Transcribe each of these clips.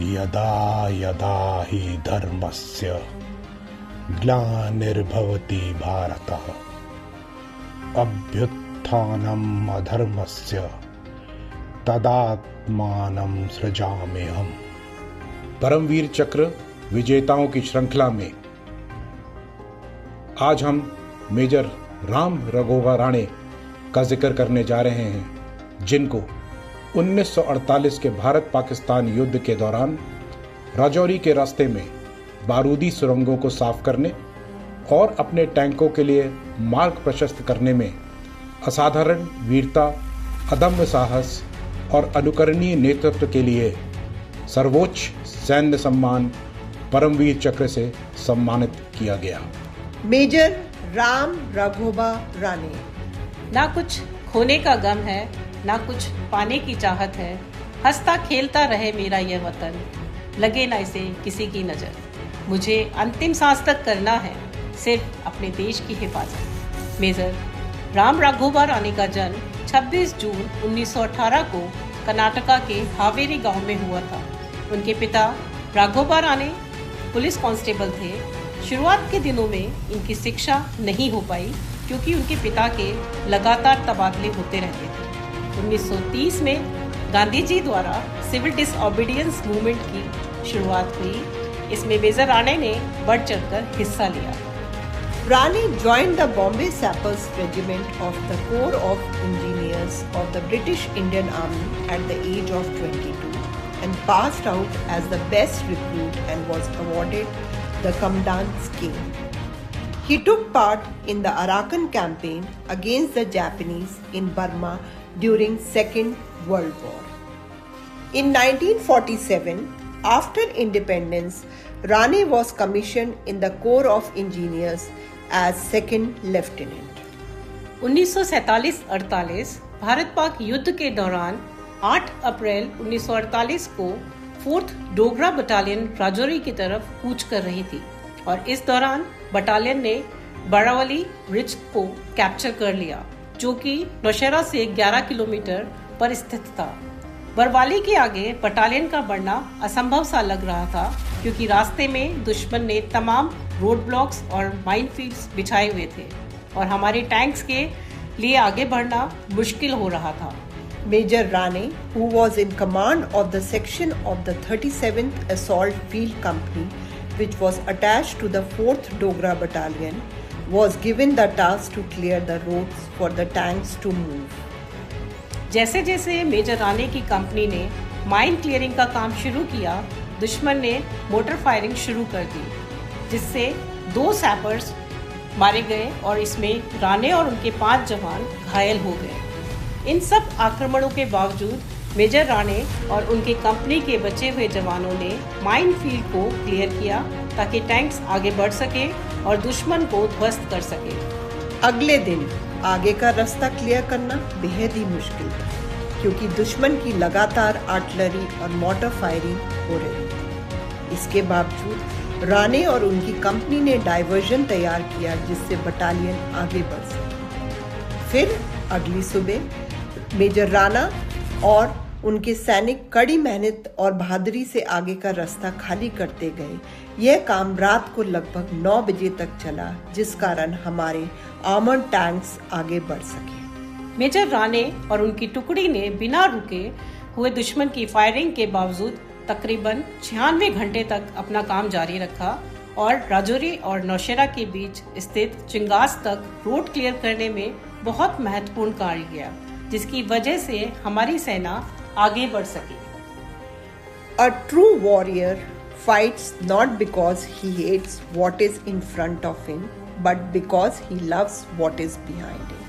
यदा यदा हि धर्मस्य ग्लानिर्भवति भारतः अभ्युत्थानम् अधर्मस्य तदात्मानं सृजाम्यहम्। परमवीर चक्र विजेताओं की श्रृंखला में आज हम मेजर राम राघोबा राणे का जिक्र करने जा रहे हैं, जिनको 1948 के भारत पाकिस्तान युद्ध के दौरान राजौरी के रास्ते में बारूदी सुरंगों को साफ करने और अपने टैंकों के लिए मार्ग प्रशस्त करने में असाधारण वीरता, अदम्य साहस और अनुकरणीय नेतृत्व के लिए सर्वोच्च सैन्य सम्मान परमवीर चक्र से सम्मानित किया गया। मेजर राम राघोबा राणे। ना कुछ खोने का गम है, ना कुछ पाने की चाहत है, हंसता खेलता रहे मेरा यह वतन, लगे ना इसे किसी की नजर। मुझे अंतिम सांस तक करना है सिर्फ अपने देश की हिफाजत। मेजर राम राघोबा राणे का जन्म 26 जून 1918 को कर्नाटका के हावेरी गांव में हुआ था। उनके पिता राघोबा राणे पुलिस कांस्टेबल थे। शुरुआत के दिनों में इनकी शिक्षा नहीं हो पाई क्योंकि उनके पिता के लगातार तबादले होते रहते थे। 1930 में गांधी जी द्वारा सिविल डिसओबीडियंस मूवमेंट की शुरुआत हुई। इसमें मेजर राणे ने बढ़ चढ़कर हिस्सा लिया। Rane joined the Bombay Sappers Regiment of the Corps of Engineers of the British Indian Army at the age of 22 and passed out as the best recruit and was awarded the Commandant's Cane. He took part in the Arakan campaign against the Japanese in Burma during Second World War. In 1947, after independence, Rane was commissioned in the Corps of Engineers as second lieutenant. 1947-48 Bharat Pak युद्ध के दौरान 8 अप्रैल 1948 को 4th Dogra battalion Rajouri की तरफ कूच कर रही थी और इस दौरान बटालियन ने बरावली रिज को कैप्चर कर लिया, जो कि नौशेरा से 11 किलोमीटर पर स्थित था। बरवाली के आगे बटालियन का बढ़ना असंभव सा लग रहा था क्योंकि रास्ते में दुश्मन ने तमाम रोड ब्लॉक्स और माइनफील्ड्स बिछाए हुए थे और हमारे टैंक्स के लिए आगे बढ़ना मुश्किल हो रहा था। Major Rane, who was in command of the section of the 37th Assault Field Company, which was attached to the 4th Dogra Battalion, was given the task to clear the roads for the tanks to move. जैसे जैसे major Rane की company ने mine clearing का काम शुरू किया, दुश्मन ने मोटर फायरिंग शुरू कर दी, जिससे 2 सैपर्स मारे गए और इसमें राणे और उनके 5 जवान घायल हो गए। इन सब आक्रमणों के बावजूद मेजर राणे और उनकी कंपनी के बचे हुए जवानों ने माइन फील्ड को क्लियर किया ताकि टैंक्स आगे बढ़ सके और दुश्मन को ध्वस्त कर सके। अगले दिन आगे का रास्ता क्लियर करना बेहद ही मुश्किल था क्योंकि दुश्मन की लगातार आर्टिलरी और मोटर फायरिंग हो रही थी। इसके बावजूद राणे और उनकी कंपनी ने डाइवर्जन तैयार किया जिससे बटालियन आगे बढ़ सके। फिर अगली सुबह मेजर राणा और उनके सैनिक कड़ी मेहनत और बहादुरी से आगे का रास्ता खाली करते गए। यह काम रात को लगभग 9 बजे तक चला, जिस कारण हमारे आर्मर्ड टैंक्स आगे बढ़ सके। मेजर राणे और उनकी टुकड़ी ने बिना रुके हुए दुश्मन की फायरिंग के बावजूद तकरीबन 96 घंटे तक अपना काम जारी रखा और राजौरी और नौशेरा के बीच स्थित चिंगास तक रोड क्लियर करने में बहुत महत्वपूर्ण कार्य किया, जिसकी वजह से हमारी सेना आगे बढ़ सकी। A true warrior fights not because he hates what is in front of him, but because he loves what is behind him.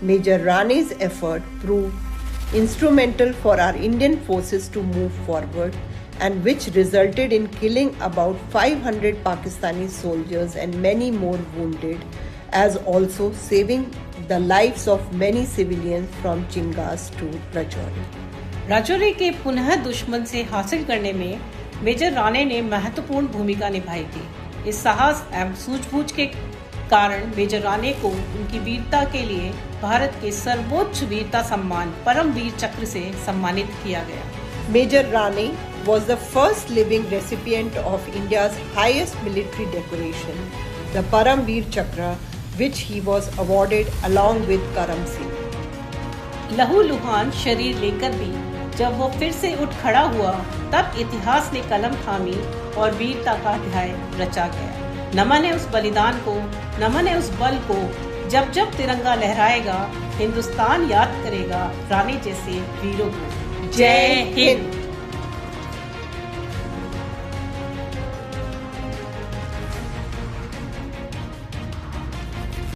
Major Rane's effort proved instrumental for our Indian forces to move forward and which resulted in killing about 500 Pakistani soldiers and many more wounded, as also saving the lives of many civilians from Chingas to Rajouri. Rajouri के पुनः दुश्मन से हासिल करने में major Rane ने महत्वपूर्ण भूमिका निभाई थी। इस साहस एवं सूझबूझ के कारण मेजर राणे को उनकी वीरता के लिए भारत के सर्वोच्च वीरता सम्मान परमवीर चक्र से सम्मानित किया गया। Major Rane was the first living recipient of India's highest military decoration, the Paramveer Chakra, which he was awarded along with Karam Singh. लहूलुहान शरीर लेकर भी जब वो फिर से उठ खड़ा हुआ, तब इतिहास ने कलम थामी और वीरता का अध्याय रचा गया। नमन है उस बलिदान को, नमन है उस बल को, जब जब तिरंगा लहराएगा, हिंदुस्तान याद करेगा रानी जैसे वीरों को। जय हिंद।